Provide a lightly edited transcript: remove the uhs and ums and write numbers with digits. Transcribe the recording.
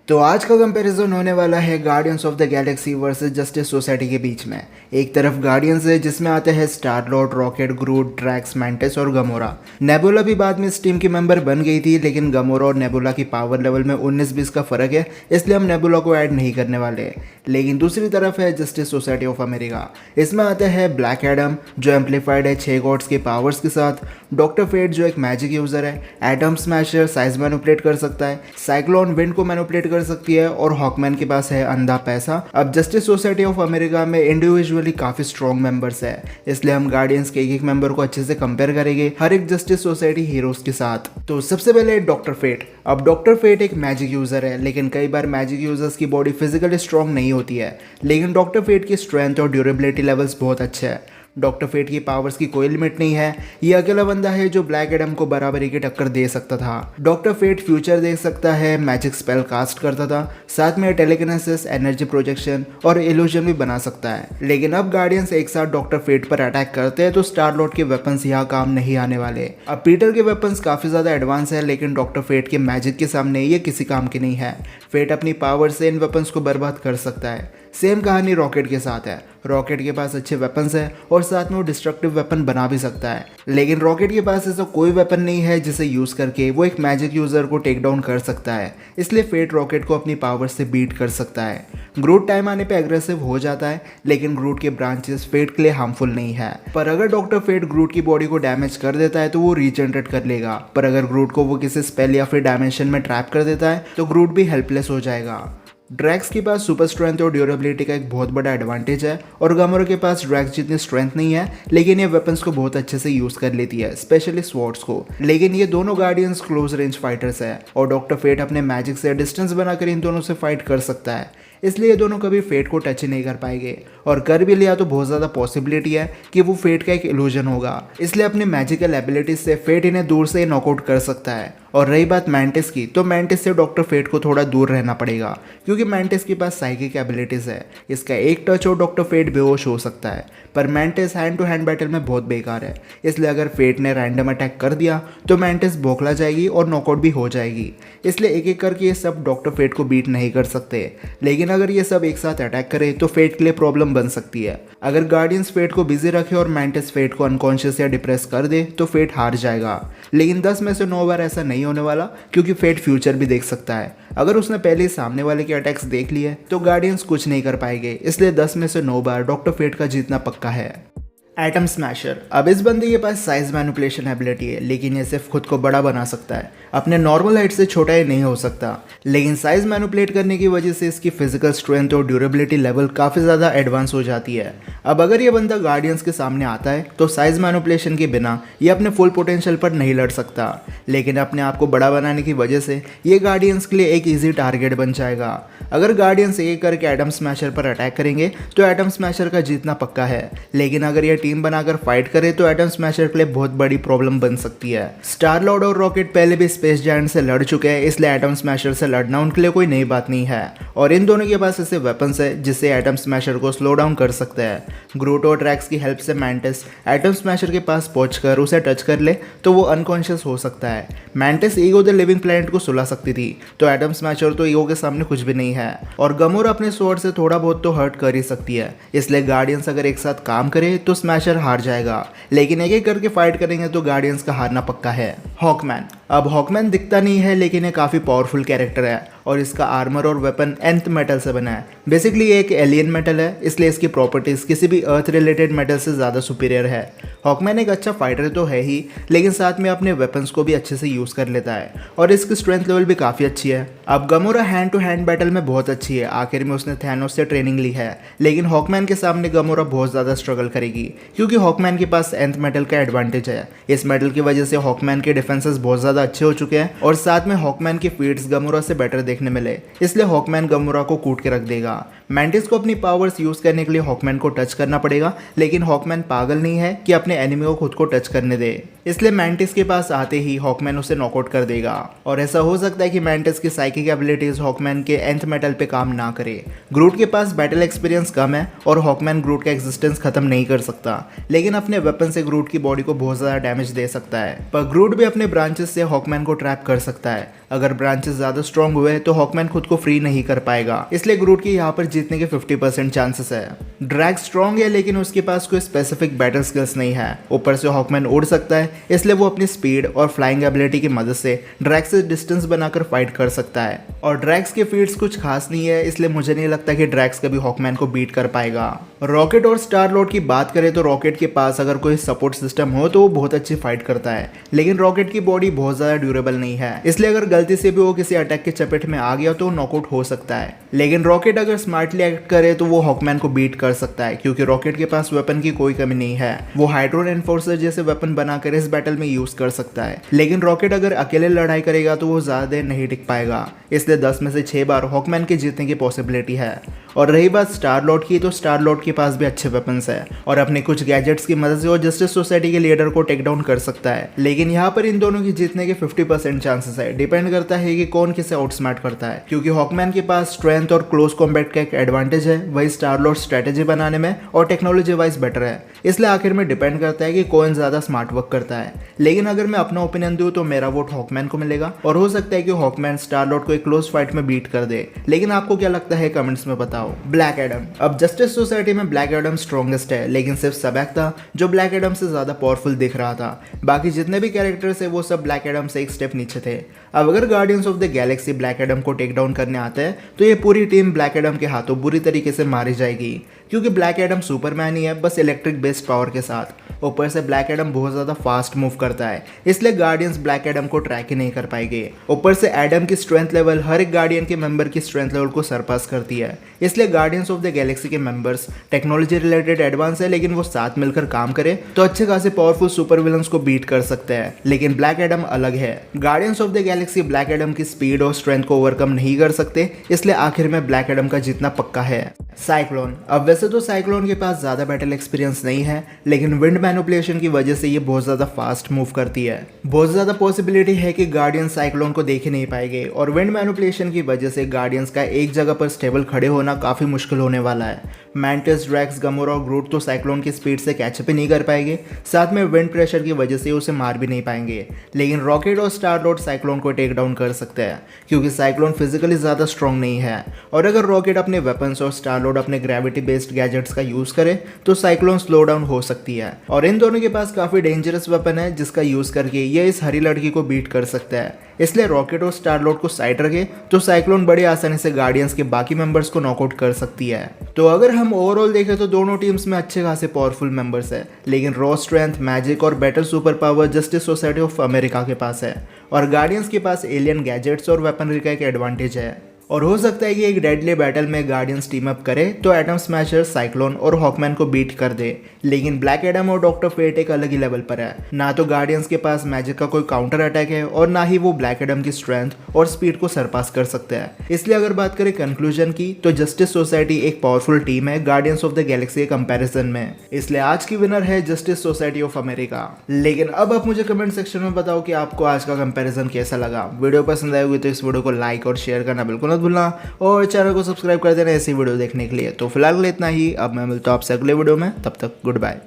तो आज का कंपैरिजन होने वाला है guardians of the Galaxy versus justice society के बीच में। एक तरफ गार्डियंस है जिसमें आते हैं स्टार लॉर्ड, रॉकेट, ग्रूट, ड्रैक्स, मैंटिस और गमोरा। नेबुला भी बाद में इस टीम की मेंबर बन गई थी, लेकिन गमोरा और नेबुला की पावर लेवल में 19-20 का फर्क है, इसलिए हम नेबुला को ऐड नहीं करने वाले। लेकिन दूसरी तरफ है जस्टिस सोसाइटी ऑफ अमेरिका। इसमें आता है ब्लैक एडम जो एम्पलीफाइड है 6 गॉड्स के पावर्स के साथ, डॉक्टर फेट जो एक मैजिक यूजर है, एटम स्मैशर साइज मैनिपुलेट कर सकता है, साइक्लोन विंड को मैनिपुलेट कर सकती है और हॉकमैन के पास है अंधा पैसा। अब जस्टिस सोसाइटी ऑफ अमेरिका में इंडिविजुअली काफी स्ट्रॉन्ग मेंबर्स है, इसलिए हम गार्डियंस के एक मेंबर को अच्छे से कंपेयर करेंगे हर एक जस्टिस सोसाइटी हीरोज के साथ। तो सबसे पहले डॉक्टर फेट। अब डॉक्टर फेट एक मैजिक यूजर है, लेकिन कई बार मैजिक यूजर्स की बॉडी फिजिकली स्ट्रॉन्ग नहीं होती है, लेकिन डॉक्टर फेट की स्ट्रेंथ और ड्यूरेबिलिटी लेवल्स बहुत अच्छे हैं। डॉक्टर फेट की पावर्स की कोई लिमिट नहीं है, ये अकेला बंदा है जो ब्लैक एडम को बराबरी की टक्कर दे सकता था। डॉक्टर फेट फ्यूचर देख सकता है, मैजिक स्पेल कास्ट करता था, साथ में टेलीकिनेसिस, एनर्जी प्रोजेक्शन और इल्यूजन भी बना सकता है। लेकिन अब गार्डियंस एक साथ डॉक्टर फेट पर अटैक करते हैं तो स्टार लॉर्ड के वेपन्स यहाँ काम नहीं आने वाले। अब पीटर के वेपन्स काफी ज्यादा एडवांस है, लेकिन डॉक्टर फेट के मैजिक के सामने ये किसी काम की नहीं है। फेट अपनी पावर से इन वेपन्स को बर्बाद कर सकता है। सेम कहानी रॉकेट के साथ है। रॉकेट के पास अच्छे वेपन्स है और साथ में वो डिस्ट्रक्टिव वेपन बना भी सकता है, लेकिन रॉकेट के पास ऐसा कोई वेपन नहीं है जिसे यूज करके वो एक मैजिक यूजर को टेक डाउन कर सकता है, इसलिए फेट रॉकेट को अपनी पावर से बीट कर सकता है। ग्रूट टाइम आने पे एग्रेसिव हो जाता है, लेकिन ग्रूट के ब्रांचेस फेट के लिए हार्मफुल नहीं है। पर अगर डॉक्टर फेट ग्रूट की बॉडी को डैमेज कर देता है तो वो रीजनरेट कर लेगा, पर अगर ग्रूट को वो किसी स्पेल या फिर डायमेंशन में ट्रैप कर देता है तो ग्रूट भी हेल्पलेस हो जाएगा। ड्रैक्स के पास सुपर स्ट्रेंथ और ड्यूरेबिलिटी का एक बहुत बड़ा एडवांटेज है और गमोरा के पास ड्रैक्स जितनी स्ट्रेंथ नहीं है, लेकिन ये वेपन्स को बहुत अच्छे से यूज कर लेती है, स्पेशली स्वॉर्ड्स को। लेकिन ये दोनों गार्डियंस क्लोज रेंज फाइटर्स है और डॉक्टर फेट अपने मैजिक से डिस्टेंस बनाकर इन दोनों से फाइट कर सकता है, इसलिए ये दोनों कभी फेट को टच नहीं कर पाएंगे, और कर भी लिया तो बहुत ज़्यादा पॉसिबिलिटी है कि वो फेट का एक इल्यूजन होगा, इसलिए अपनी मैजिकल एबिलिटीज से फेट इन्हें दूर से नॉकआउट कर सकता है। और रही बात मैंटिस की, तो मैंटिस से डॉक्टर फेट को थोड़ा दूर रहना पड़ेगा, क्योंकि मैंटिस के पास साइकिक एबिलिटीज है, इसका एक टच और डॉक्टर फेट बेहोश हो सकता है। पर Mantis hand to hand battle में बहुत बेकार है, इसलिए अगर फेट ने रैंडम अटैक कर दिया तो मैंटिस बौखला जाएगी और नॉकआउट भी हो जाएगी, इसलिए एक एक करके ये सब डॉक्टर फेट को बीट नहीं कर सकते। लेकिन अगर ये सब एक साथ अटैक करे तो फेट के लिए प्रॉब्लम बन सकती है। अगर गार्डियंस फेट को बिजी रखे और मैंटिस फेट को अनकॉन्शियस या डिप्रेस कर दे तो फेट हार जाएगा, लेकिन 10 में से 9 बार ऐसा नहीं होने वाला, क्योंकि फेट फ्यूचर भी देख सकता है। अगर उसने पहले ही सामने वाले के अटैक्स देख लिए तो गार्डियंस कुछ नहीं कर पाएंगे, इसलिए 10 में से 9 बार डॉक्टर फेट का जीतना पक्का है। Atom smasher. अब इस बंदे के पास साइज मैनिपुलेशन एबिलिटी है, लेकिन ये सिर्फ खुद को बड़ा बना सकता है, अपने नॉर्मल हाइट से छोटा ही नहीं हो सकता। लेकिन साइज मैनिपुलेट करने की वजह से इसकी फिजिकल स्ट्रेंथ और ड्यूरेबिलिटी लेवल काफ़ी ज़्यादा एडवांस हो जाती है। अब अगर ये बंदा गार्डियंस के सामने आता है तो साइज मैनिपुलेशन के बिना ये अपने फुल पोटेंशियल पर नहीं लड़ सकता, लेकिन अपने आप को बड़ा बनाने की वजह से ये गार्डियंस के लिए एक ईजी टारगेट बन जाएगा। अगर गार्डियंस एक करके एटम स्मैशर पर अटैक करेंगे तो एटम स्मैशर का जीतना पक्का है, लेकिन अगर ये टीम बनाकर फाइट करे तो एटम स्मैशर के लिए बहुत बड़ी प्रॉब्लम बन सकती है। स्टार लॉर्ड और रॉकेट पहले भी स्पेस जायंट से लड़ चुके हैं, इसलिए एटम स्मैशर से लड़ना उनके लिए कोई नई बात नहीं है, और इन दोनों के पास ऐसे वेपन्स है जिससे एटम स्मैशर को स्लो डाउन कर सकते हैं। ग्रूट और ड्रैक्स की हेल्प से मैंटिस एटम स्मैशर के पास पहुंचकर उसे टच कर ले तो वो अनकॉन्शियस हो सकता है। Mantis ego the living planet को सुला सकती थी, तो एटम स्मैशर तो ईगो के सामने कुछ भी नहीं है, और गमोरा अपने स्वॉर्ड से थोड़ा बहुत तो हर्ट कर ही सकती है, इसलिए गार्डियंस अगर एक साथ काम करे तो स्मैशर हार जाएगा, लेकिन एक एक करके फाइट करेंगे तो गार्डियंस का हारना पक्का है। हॉकमैन। अब हॉकमैन दिखता नहीं है, लेकिन ये काफ़ी पावरफुल कैरेक्टर है और इसका आर्मर और वेपन एंथ मेटल से बना है। बेसिकली ये एक एलियन मेटल है, इसलिए इसकी प्रॉपर्टीज़ किसी भी अर्थ रिलेटेड मेटल से ज़्यादा सुपीरियर है। हॉकमैन एक अच्छा फाइटर तो है ही, लेकिन साथ में अपने वेपन्स को भी अच्छे से यूज़ कर लेता है और इसकी स्ट्रेंथ लेवल भी काफ़ी अच्छी है। अब Gamora hand to hand battle में बहुत अच्छी है, आखिर में उसने थैनोस से ट्रेनिंग ली है, लेकिन हॉकमैन के सामने गमोरा बहुत ज़्यादा स्ट्रगल करेगी, क्योंकि हॉकमैन के पास एंथ मेटल का एडवांटेज है। इस मेटल की वजह से हॉकमैन के डिफेंसेस बहुत ज़्यादा अच्छे हो चुके हैं और साथ में हॉकमैन की फीट्स गमोरा से बेटर देखने मिले, इसलिए हॉकमैन गमोरा को कूट के रख देगा। मैंटिस को अपनी पावर्स यूज करने के लिए हॉकमैन को टच करना पड़ेगा, लेकिन हॉकमैन पागल नहीं है कि अपने एनिमी को खुद को टच करने दे, इसलिए मैंटिस के पास आते ही हॉकमैन उसे नॉकआउट कर देगा। और ऐसा हो सकता है कि मैंटिस की साइकिक एबिलिटीज हॉकमैन के एंथ मेटल पे काम ना करे। ग्रूट के पास बैटल एक्सपीरियंस कम है और हॉकमैन ग्रूट का एग्जिस्टेंस खत्म नहीं कर सकता, लेकिन अपने वेपन से ग्रूट की बॉडी को बहुत ज़्यादा डैमेज दे सकता है। पर ग्रूट भी अपने ब्रांचेस से हॉकमैन को ट्रैप कर सकता है। अगर ब्रांचेस ज्यादा स्ट्रॉन्ग हुए तो हॉकमैन खुद को फ्री नहीं कर पाएगा, इसलिए ग्रूट की यहाँ पर जीतने के 50% चांसेस है। ड्रैग स्ट्रॉन्ग है लेकिन उसके पास कोई स्पेसिफिक बैटल स्किल्स नहीं है। ऊपर से हॉकमैन उड़ सकता है, इसलिए वो अपनी स्पीड और फ्लाइंग एबिलिटी की मदद से ड्रैग से डिस्टेंस बनाकर फाइट कर सकता है। और ड्रैग्स के फीट्स कुछ खास नहीं है, इसलिए मुझे नहीं लगता कि ड्रैग्स कभी हॉकमैन को बीट कर पाएगा। रॉकेट और स्टार लॉर्ड की बात करें तो रॉकेट के पास अगर कोई सपोर्ट सिस्टम हो तो वो बहुत अच्छी फाइट करता है, लेकिन रॉकेट की बॉडी बहुत ज्यादा ड्यूरेबल नहीं है, इसलिए अगर गलती से भी वो किसी अटैक के चपेट में आ गया तो नॉकआउट हो सकता है। लेकिन रॉकेट अगर स्मार्टली एक्ट करे तो वो हॉकमैन को बीट कर सकता है, क्योंकि रॉकेट के पास वेपन की कोई कमी नहीं है। वो हाइड्रोन एनफोर्सर जैसे वेपन बनाकर इस बैटल में यूज कर सकता है। लेकिन रॉकेट अगर अकेले लड़ाई करेगा तो वो ज्यादा देर नहीं टिक पाएगा, इसलिए 10 में से 6 बार हॉकमैन के जीतने की पॉसिबिलिटी है। और रही बात स्टार लॉर्ड की, तो स्टार लॉर्ड के पास भी अच्छे वेपन्स है और अपने कुछ गैजेट्स की मदद से वो जस्टिस सोसाइटी के लीडर को टेक डाउन कर सकता है। लेकिन यहाँ पर इन दोनों की जीतने के 50% चांसेस है। डिपेंड करता है कि कौन किसे आउटस्मार्ट करता है, क्योंकि हॉकमैन के पास स्ट्रेंथ और क्लोज कॉम्बैट का एक एडवांटेज है, वही स्टार लॉर्ड स्ट्रेटेजी बनाने में और टेक्नोलॉजी वाइज बेटर है। इसलिए आखिर में डिपेंड करता है कि कौन ज्यादा स्मार्ट वर्क करता है। लेकिन अगर मैं अपना ओपिनियन दूं तो मेरा वोट हॉकमैन को मिलेगा, और हो सकता है कि हॉकमैन स्टार लॉर्ड को एक क्लोज फाइट में बीट कर दे। लेकिन आपको क्या लगता है कमेंट्स में बताओ। Black Adam. अब जस्टिस सोसाइटी में ब्लैक एडम स्ट्रॉन्गेस्ट है, लेकिन सिर्फ सबैक था जो ब्लैक एडम से ज्यादा पावरफुल दिख रहा था। बाकी जितने भी कैरेक्टर्स है वो सब ब्लैक एडम से एक स्टेप नीचे थे। अब अगर guardians of the Galaxy black Adam को टेक डाउन करने आते हैं तो ये पूरी टीम ब्लैक एडम के हाथों बुरी तरीके से मारी जाएगी, क्योंकि ब्लैक एडम सुपरमैन ही है, बस इलेक्ट्रिक बेस्ड पावर के साथ। ऊपर से ब्लैक एडम बहुत ज़्यादा फास्ट मूव करता है, इसलिए गार्डियंस ब्लैक एडम को ट्रैक ही नहीं कर पाएंगे। ऊपर से एडम की स्ट्रेंथ लेवल हर एक गार्डियन के मेंबर की स्ट्रेंथ लेवल को सरपास करती है, इसलिए गार्डियंस ऑफ द गैलेक्सी के मेंबर्स टेक्नोलॉजी रिलेटेड एडवांस है, लेकिन वो साथ मिलकर काम करे तो अच्छे खासे पावरफुल सुपर विलन्स को बीट कर सकते हैं। लेकिन ब्लैक एडम अलग है। Guardians of the Galaxy black Adam की स्पीड और स्ट्रेंथ को ओवरकम नहीं कर सकते, इसलिए आखिर में ब्लैक एडम का जीतना पक्का है। साइक्लोन। अब वैसे तो साइक्लोन के पास ज़्यादा बैटल एक्सपीरियंस नहीं है, लेकिन विंड मैनिपुलेशन की वजह से ये बहुत ज़्यादा फास्ट मूव करती है। बहुत ज़्यादा पॉसिबिलिटी है कि गार्डियंस साइक्लोन को देख ही नहीं पाएंगे, और विंड मैनिपुलेशन की वजह से गार्डियंस का एक जगह पर स्टेबल खड़े होना काफ़ी मुश्किल होने वाला है। मैंटिस, ड्रैक्स, गमोरा और ग्रूट तो साइक्लोन की स्पीड से कैचअप ही नहीं कर पाएंगे, साथ में विंड प्रेशर की वजह से उसे मार भी नहीं पाएंगे। लेकिन रॉकेट और स्टार लॉर्ड साइक्लोन को टेक डाउन कर सकते हैं, क्योंकि साइक्लोन फिजिकली ज़्यादा स्ट्रॉन्ग नहीं है। और अगर रॉकेट अपने वेपन्स और स्टार लॉर्ड अपने ग्रेविटी बेस्ड गैजेट्स का यूज करे तो साइक्लोन स्लो डाउन हो सकती है। और इन दोनों के पास काफी डेंजरस वेपन है, जिसका यूज करके ये इस हरी लड़की को बीट कर सकता है। इसलिए रॉकेट और स्टार लॉर्ड को साइड रखे तो साइक्लोन बड़ी आसानी से गार्डियंस के बाकी मेंबर्स को नॉकआउट कर सकती है। तो अगर हम ओवरऑल देखें तो दोनों टीम्स में अच्छे खासे पावरफुल मेंबर्स है, लेकिन रॉ स्ट्रेंथ, मैजिक और battle super power justice society of America के पास है, और गार्डियंस के पास एलियन गैजेट्स और वेपनरी का एक एडवांटेज है। और हो सकता है कि एक डेडली बैटल में गार्डियंस टीम अप करे तो एटम स्मैशर, साइक्लोन और हॉकमैन को बीट कर दे। लेकिन ब्लैक एडम और डॉक्टर फेट एक अलग ही लेवल पर है। ना तो गार्डियंस के पास मैजिक का कोई काउंटर अटैक है, और ना ही वो ब्लैक एडम की स्ट्रेंथ और स्पीड को सरपास कर सकते हैं। इसलिए अगर बात करें कंक्लूजन की, तो जस्टिस सोसाइटी एक पावरफुल टीम है गार्डियंस ऑफ द गैलेक्सी के कंपैरिजन में, इसलिए आज की विनर है जस्टिस सोसाइटी ऑफ अमेरिका। लेकिन अब आप मुझे कमेंट सेक्शन में बताओ कि आपको आज का कंपैरिजन कैसा लगा। वीडियो पसंद आएगी तो इस वीडियो को लाइक और शेयर करना बिल्कुल मत भूलना, और चैनल को सब्सक्राइब कर देना ऐसी वीडियो देखने के लिए। तो फिलहाल इतना ही, अब मैं मिलता हूँ आपसे अगले वीडियो में, तब तक गुड बाय।